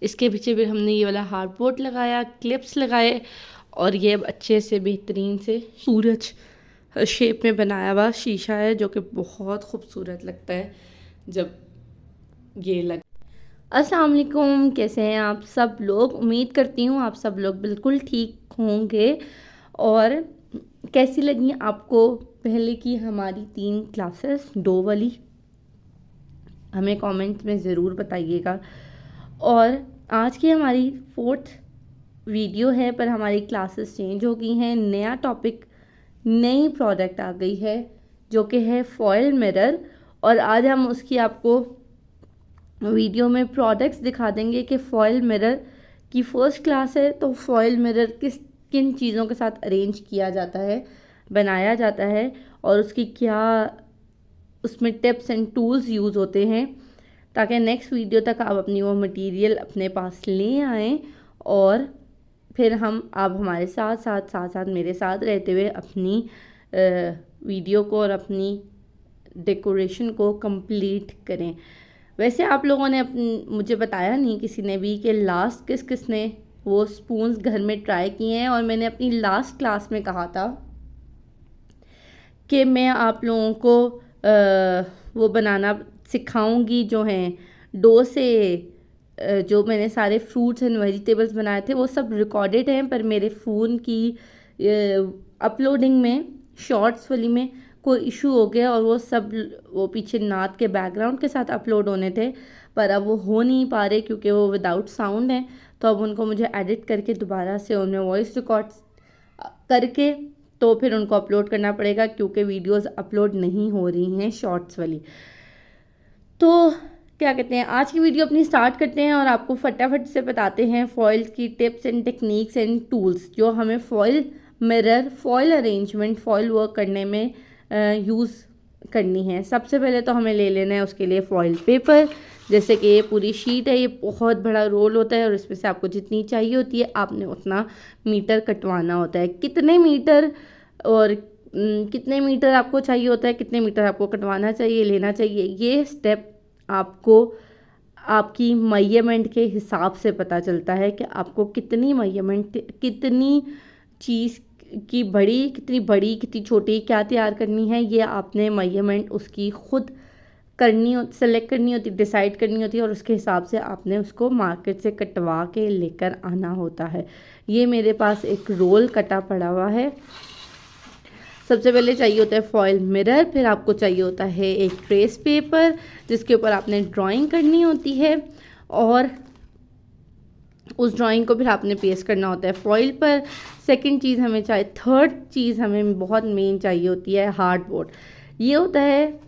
इसके पीछे भी हमने ये वाला हार्डबोर्ड लगाया, क्लिप्स लगाए और ये अच्छे से बेहतरीन से सूरज शेप में बनाया हुआ शीशा है जो कि बहुत खूबसूरत लगता है जब ये लग। अस्सलाम वालेकुम, कैसे हैं आप सब लोग? उम्मीद करती हूँ आप सब लोग बिल्कुल ठीक होंगे। और कैसी लगी आपको पहले की हमारी 3 क्लासेस डो वाली? हमें कमेंट्स में ज़रूर बताइएगा। और आज की हमारी 4th वीडियो है, पर हमारी क्लासेस चेंज हो गई हैं। नया टॉपिक, नई प्रोडक्ट आ गई है जो कि है फॉयल मिरर। और आज हम उसकी आपको वीडियो में प्रोडक्ट्स दिखा देंगे कि फॉयल मिरर की फर्स्ट क्लास है तो फॉयल मिरर किन चीज़ों के साथ अरेंज किया जाता है, बनाया जाता है, और उसकी क्या उसमें टिप्स एंड टूल्स यूज़ होते हैं, ताकि नेक्स्ट वीडियो तक आप अपनी वो मटेरियल अपने पास ले आएँ। और फिर हम आप हमारे साथ साथ मेरे साथ रहते हुए अपनी वीडियो को और अपनी डेकोरेशन को कंप्लीट करें। वैसे आप लोगों ने मुझे बताया नहीं किसी ने भी कि लास्ट किसने वो स्पून्स घर में ट्राई किए हैं। और मैंने अपनी लास्ट क्लास में कहा था कि मैं आप लोगों को वो बनाना सिखाऊंगी जो हैं डो से। जो मैंने सारे फ्रूट्स एंड वेजिटेबल्स बनाए थे वो सब रिकॉर्डेड हैं, पर मेरे फ़ोन की अपलोडिंग में शॉर्ट्स वाली में कोई इशू हो गया और वो पीछे नात के बैकग्राउंड के साथ अपलोड होने थे, पर अब वो हो नहीं पा रहे क्योंकि वो विदाउट साउंड है। तो अब उनको मुझे एडिट करके दोबारा से उनमें वॉइस रिकॉर्ड करके तो फिर उनको अपलोड करना पड़ेगा, क्योंकि वीडियोस अपलोड नहीं हो रही हैं शॉर्ट्स वाली। तो क्या कहते हैं, आज की वीडियो अपनी स्टार्ट करते हैं और आपको फटाफट से बताते हैं फॉयल की tips and techniques and tools जो हमें foil mirror, foil arrangement, foil work करने में यूज़ करनी है। सबसे पहले तो हमें ले लेना है उसके लिए फॉयल पेपर। जैसे कि ये पूरी शीट है, ये बहुत बड़ा रोल होता है और इसमें से आपको जितनी चाहिए होती है आपने उतना मीटर कटवाना होता है। कितने मीटर और कितने मीटर आपको चाहिए होता है, कितने मीटर आपको कटवाना चाहिए, लेना चाहिए, ये स्टेप आपको आपकी मेजरमेंट के हिसाब से पता चलता है कि आपको कितनी मेजरमेंट, कितनी चीज़ की कितनी बड़ी कितनी छोटी क्या तैयार करनी है। ये आपने मेजरमेंट उसकी खुद सेलेक्ट करनी होती, डिसाइड करनी होती है, और उसके हिसाब से आपने उसको मार्केट से कटवा के लेकर आना होता है। ये मेरे पास एक रोल कटा पड़ा हुआ है। सबसे पहले चाहिए होता है फॉयल मिरर, फिर आपको चाहिए होता है एक ट्रेस पेपर जिसके ऊपर आपने ड्राइंग करनी होती है, और उस ड्राइंग को फिर आपने पेस्ट करना होता है फॉयल पर। सेकंड चीज़ हमें चाहिए, थर्ड चीज़ हमें बहुत मेन चाहिए होती है हार्डबोर्ड। ये होता है,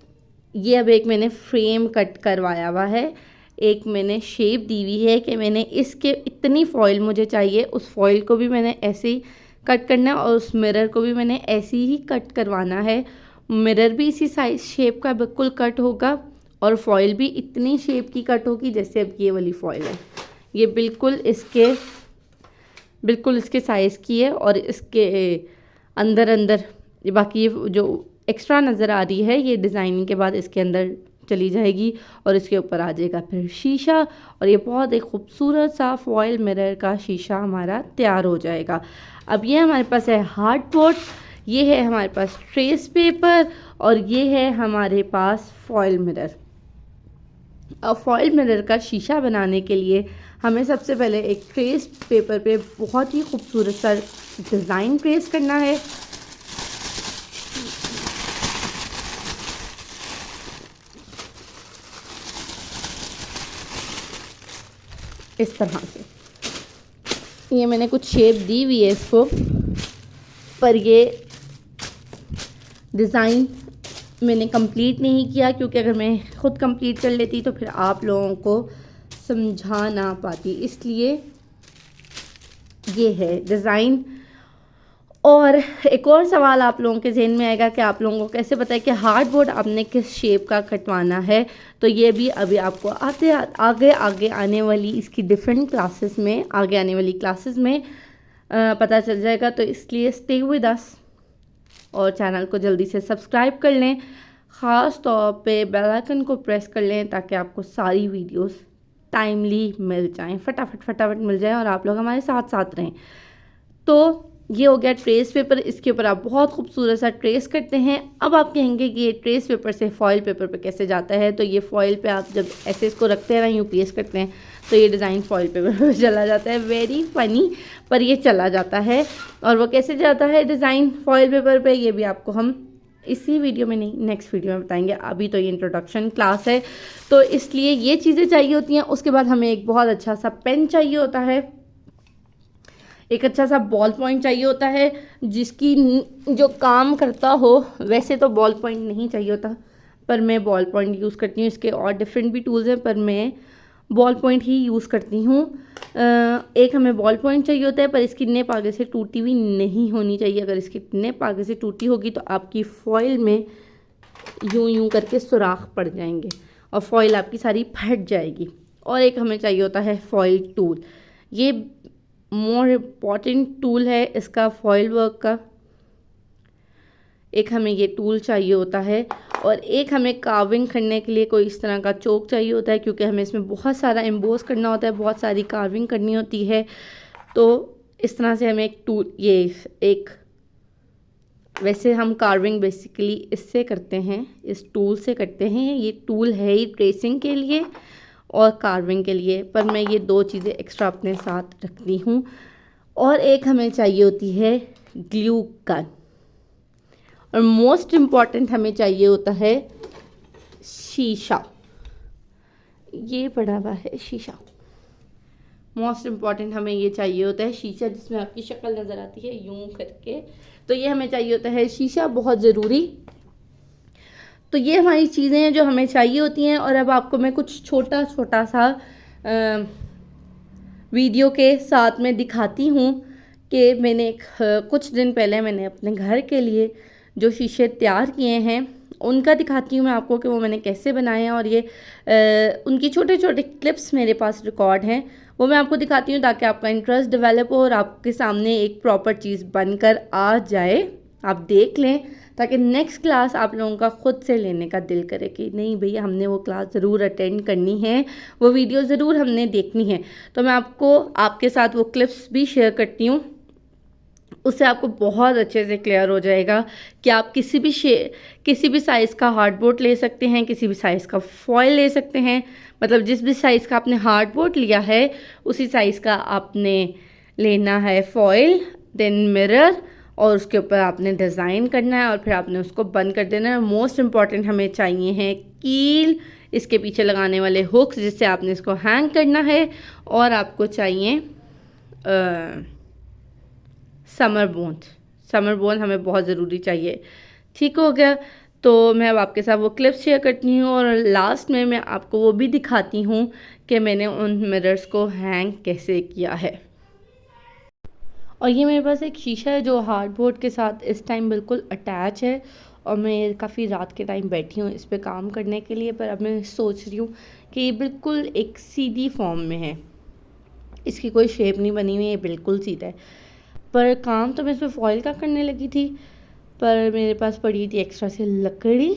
ये अब एक मैंने फ्रेम कट करवाया हुआ है, एक मैंने शेप दी हुई है कि मैंने इसके इतनी फॉयल मुझे चाहिए, उस फॉयल को भी मैंने ऐसे ही कट करना है और उस मिरर को भी मैंने ऐसे ही कट करवाना है। मिरर भी इसी साइज शेप का बिल्कुल कट होगा और फॉयल भी इतनी शेप की कट होगी जैसे अब ये वाली फॉयल है, ये बिल्कुल इसके साइज़ की है। और इसके अंदर बाकी जो एक्स्ट्रा नज़र आ रही है ये डिज़ाइनिंग के बाद इसके अंदर चली जाएगी और इसके ऊपर आ जाएगा फिर शीशा, और ये बहुत एक खूबसूरत सा फॉयल मिरर का शीशा हमारा तैयार हो जाएगा। अब ये हमारे पास है हार्डबोर्ड, ये है हमारे पास ट्रेस पेपर, और ये है हमारे पास फॉयल मिरर। अब फॉयल मिरर का शीशा बनाने के लिए हमें सबसे पहले एक ट्रेस पेपर पे बहुत ही खूबसूरत सा डिज़ाइन ट्रेस करना है। इस तरह से ये मैंने कुछ शेप दी हुई है इसको, पर ये डिज़ाइन मैंने कंप्लीट नहीं किया क्योंकि अगर मैं ख़ुद कंप्लीट कर लेती तो फिर आप लोगों को समझा ना पाती, इसलिए ये है डिज़ाइन। और एक और सवाल आप लोगों के जहन में आएगा कि आप लोगों को कैसे पता है कि हार्डबोर्ड आपने किस शेप का कटवाना है, तो ये भी अभी आपको आगे आने वाली इसकी डिफरेंट क्लासेस में, आगे आने वाली क्लासेस में पता चल जाएगा। तो इसलिए स्टे विद अस और चैनल को जल्दी से सब्सक्राइब कर लें, ख़ास तौर पे बेल आइकन को प्रेस कर लें ताकि आपको सारी वीडियोस टाइमली मिल जाएं, फटाफट मिल जाएं और आप लोग हमारे साथ साथ रहें। तो ये हो गया ट्रेस पेपर। इसके ऊपर आप बहुत खूबसूरत सा ट्रेस करते हैं। अब आप कहेंगे कि ये ट्रेस पेपर से फॉइल पेपर पे कैसे जाता है। तो ये फॉइल पे आप जब ऐसे इसको रखते हैं ना, यूँ प्लेस करते हैं, तो ये डिज़ाइन फॉइल पेपर पे चला जाता है। वेरी फनी, पर ये चला जाता है। और वो कैसे जाता है डिज़ाइन फॉइल पेपर पे, ये भी आपको हम इसी वीडियो में नहीं, नेक्स्ट वीडियो में बताएंगे। अभी तो ये इंट्रोडक्शन क्लास है, तो इसलिए ये चीज़ें चाहिए होती हैं। उसके बाद हमें एक बहुत अच्छा सा पेन चाहिए होता है, एक अच्छा सा बॉल पॉइंट चाहिए होता है जिसकी जो काम करता हो। वैसे तो बॉल पॉइंट नहीं चाहिए होता, पर मैं बॉल पॉइंट यूज़ करती हूँ। इसके और डिफरेंट भी टूल्स हैं, पर मैं बॉल पॉइंट ही यूज़ करती हूँ। एक हमें बॉल पॉइंट चाहिए होता है, पर इसकी नेप आगे से टूटी हुई नहीं होनी चाहिए। अगर इसकी नेप आगे से टूटी होगी तो आपकी फॉइल में यूं करके सुराख पड़ जाएंगे और फॉइल आपकी सारी फट जाएगी। और एक हमें चाहिए होता है फॉइल टूल। ये मोर इम्पॉर्टेंट टूल है इसका फॉइल वर्क का। एक हमें ये टूल चाहिए होता है और एक हमें कार्विंग करने के लिए कोई इस तरह का चोक चाहिए होता है, क्योंकि हमें इसमें बहुत सारा एम्बोस करना होता है, बहुत सारी कार्विंग करनी होती है। तो इस तरह से हमें एक टूल, ये एक, वैसे हम कार्विंग बेसिकली इससे करते हैं, इस टूल से करते हैं। ये टूल है ही ट्रेसिंग के लिए और कार्विंग के लिए, पर मैं ये दो चीज़ें एक्स्ट्रा अपने साथ रखती हूँ। और एक हमें चाहिए होती है ग्लू गन, और मोस्ट इम्पॉर्टेंट हमें चाहिए होता है शीशा। ये पड़ा हुआ है शीशा, मोस्ट इम्पॉर्टेंट हमें ये चाहिए होता है शीशा, जिसमें आपकी शक्ल नज़र आती है यूं करके। तो ये हमें चाहिए होता है शीशा, बहुत ज़रूरी। तो ये हमारी चीज़ें हैं जो हमें चाहिए होती हैं। और अब आपको मैं कुछ छोटा छोटा सा वीडियो के साथ में दिखाती हूँ कि मैंने कुछ दिन पहले मैंने अपने घर के लिए जो शीशे तैयार किए हैं उनका दिखाती हूँ मैं आपको कि वो मैंने कैसे बनाए हैं। और ये उनकी छोटे छोटे क्लिप्स मेरे पास रिकॉर्ड हैं, वो मैं आपको दिखाती हूँ ताकि आपका इंटरेस्ट डेवलप हो और आपके सामने एक प्रॉपर चीज़ बनकर आ जाए। आप देख लें ताकि नेक्स्ट क्लास आप लोगों का खुद से लेने का दिल करे कि नहीं भैया हमने वो क्लास ज़रूर अटेंड करनी है, वो वीडियो ज़रूर हमने देखनी है। तो मैं आपको आपके साथ वो क्लिप्स भी शेयर करती हूँ, उससे आपको बहुत अच्छे से क्लियर हो जाएगा कि आप किसी भी साइज़ का हार्डबोर्ड ले सकते हैं, किसी भी साइज़ का फॉयल ले सकते हैं। मतलब जिस भी साइज़ का आपने हार्डबोर्ड लिया है उसी साइज़ का आपने लेना है फॉयल, देन मिरर, और उसके ऊपर आपने डिज़ाइन करना है और फिर आपने उसको बंद कर देना है। मोस्ट इम्पॉर्टेंट हमें चाहिए हैं कील, इसके पीछे लगाने वाले हुक्स जिससे आपने इसको हैंग करना है, और आपको चाहिए समर बोन हमें बहुत ज़रूरी चाहिए। ठीक हो गया। तो मैं अब आपके साथ वो क्लिप्स शेयर करती हूँ और लास्ट में मैं आपको वो भी दिखाती हूँ कि मैंने उन मिरर्स को हैंग कैसे किया है। और ये मेरे पास एक शीशा है जो हार्डबोर्ड के साथ इस टाइम बिल्कुल अटैच है, और मैं काफ़ी रात के टाइम बैठी हूँ इस पर काम करने के लिए। पर अब मैं सोच रही हूँ कि ये बिल्कुल एक सीधी फॉर्म में है, इसकी कोई शेप नहीं बनी हुई है, बिल्कुल सीधा है। पर काम तो मैं इसमें फॉइल का करने लगी थी, पर मेरे पास पड़ी थी एक्स्ट्रा से लकड़ी,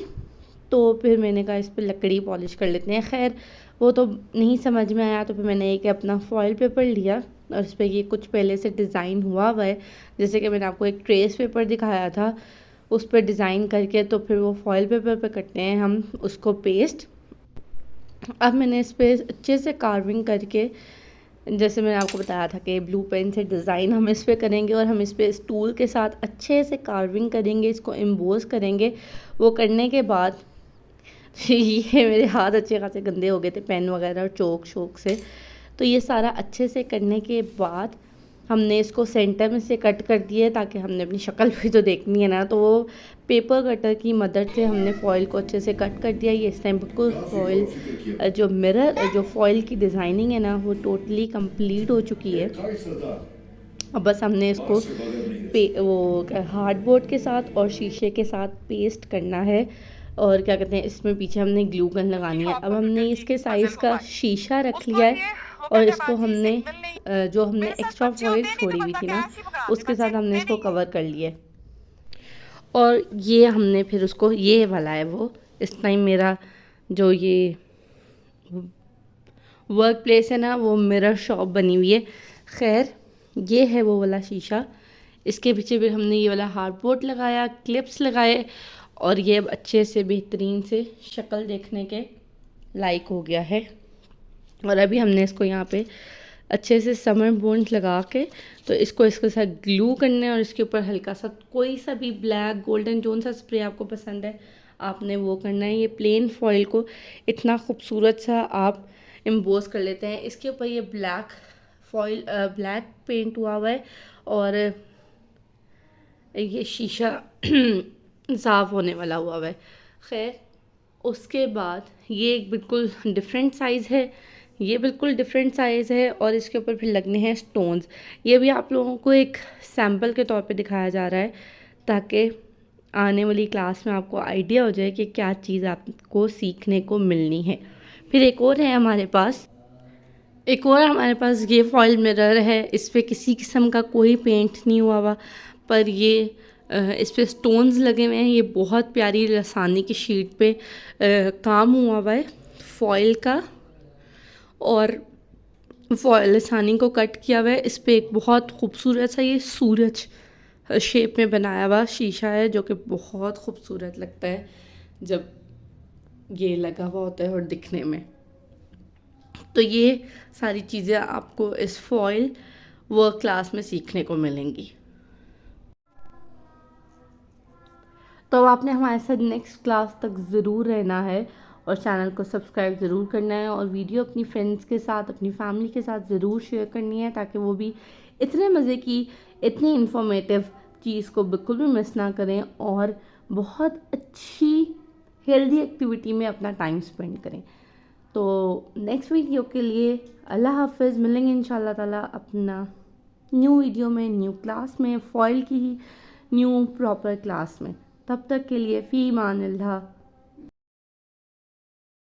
तो फिर मैंने कहा इस पर लकड़ी पॉलिश कर लेते हैं। खैर वो तो नहीं समझ में आया, तो फिर मैंने एक अपना फॉइल पेपर लिया और इस पर ये कुछ पहले से डिज़ाइन हुआ है, जैसे कि मैंने आपको एक ट्रेस पेपर दिखाया था उस पर डिज़ाइन करके, तो फिर वो फॉइल पेपर पे करते हैं हम उसको पेस्ट। अब मैंने इस पर अच्छे से कार्विंग करके, जैसे मैंने आपको बताया था कि ब्लू पेन से डिज़ाइन हम इस पर करेंगे और हम इस पर इस टूल के साथ अच्छे से कार्विंग करेंगे, इसको एम्बोस करेंगे। वो करने के बाद ये मेरे हाथ अच्छे खासे गंदे हो गए थे पेन वगैरह और चोक शोक से। तो ये सारा अच्छे से करने के बाद हमने इसको सेंटर में से कट कर दिया ताकि हमने अपनी शक्ल भी तो देखनी है ना। तो वो पेपर कटर की मदद से हमने फ़ॉइल को अच्छे से कट कर दिया। ये इस टाइम बिल्कुल फॉइल जो मिरर जो फॉइल की डिज़ाइनिंग है ना वो टोटली कंप्लीट हो चुकी है। अब बस हमने इसको वो हार्डबोर्ड के साथ और शीशे के साथ पेस्ट करना है, और क्या कहते हैं इसमें पीछे हमने ग्लू गन लगानी है। अब हमने इसके साइज़ का शीशा रख लिया है और इसको हमने जो हमने एक्स्ट्रा फॉइल छोड़ी हुई थी ना उसके साथ हमने इसको कवर कर लिया है। और ये हमने फिर उसको, ये वाला है वो, इस टाइम मेरा जो ये वर्क प्लेस है ना वो मिरर शॉप बनी हुई है। खैर ये है वो वाला शीशा, इसके पीछे भी हमने ये वाला हार्डबोर्ड लगाया, क्लिप्स लगाए और ये अब अच्छे से बेहतरीन से शक्ल देखने के लायक हो गया है। और अभी हमने इसको यहाँ पे अच्छे से समर बॉन्ड लगा के तो इसको इसके साथ ग्लू करना है और इसके ऊपर हल्का सा कोई सा भी ब्लैक गोल्डन जोन सा स्प्रे आपको पसंद है आपने वो करना है। ये प्लेन फॉइल को इतना खूबसूरत सा आप एम्बोस कर लेते हैं। इसके ऊपर ये ब्लैक फॉइल ब्लैक पेंट हुआ है और ये शीशा साफ़ होने वाला हुआ है। खैर उसके बाद ये एक बिल्कुल डिफरेंट साइज़ है, ये बिल्कुल डिफरेंट साइज़ है और इसके ऊपर फिर लगने हैं स्टोन्स। ये भी आप लोगों को एक सैम्पल के तौर पे दिखाया जा रहा है ताकि आने वाली क्लास में आपको आइडिया हो जाए कि क्या चीज़ आपको सीखने को मिलनी है। फिर एक और हमारे पास ये फॉइल मिरर है। इस पर किसी किस्म का कोई पेंट नहीं हुआ हुआ, पर ये इस पे स्टोन्स लगे हुए हैं। ये बहुत प्यारी लसानी की शीट पे काम हुआ हुआ है फॉइल का और फॉइल लसानी को कट किया हुआ है। इस पे एक बहुत खूबसूरत सा ये सूरज शेप में बनाया हुआ शीशा है जो कि बहुत खूबसूरत लगता है जब ये लगा हुआ होता है और दिखने में। तो ये सारी चीज़ें आपको इस फॉइल वर्क क्लास में सीखने को मिलेंगी। तो आपने हमारे साथ नेक्स्ट क्लास तक ज़रूर रहना है और चैनल को सब्सक्राइब ज़रूर करना है और वीडियो अपनी फ्रेंड्स के साथ अपनी फैमिली के साथ ज़रूर शेयर करनी है ताकि वो भी इतने मज़े की इतनी इन्फॉर्मेटिव चीज़ को बिल्कुल भी मिस ना करें और बहुत अच्छी हेल्दी एक्टिविटी में अपना टाइम स्पेंड करें। तो नेक्स्ट वीडियो के लिए अल्लाह हाफ़िज़। मिलेंगे इंशाल्लाह ताला अपना न्यू वीडियो में, न्यू क्लास में, फॉइल की ही न्यू प्रॉपर क्लास में। तब तक के लिए फ़ी ईमान अल्लाह।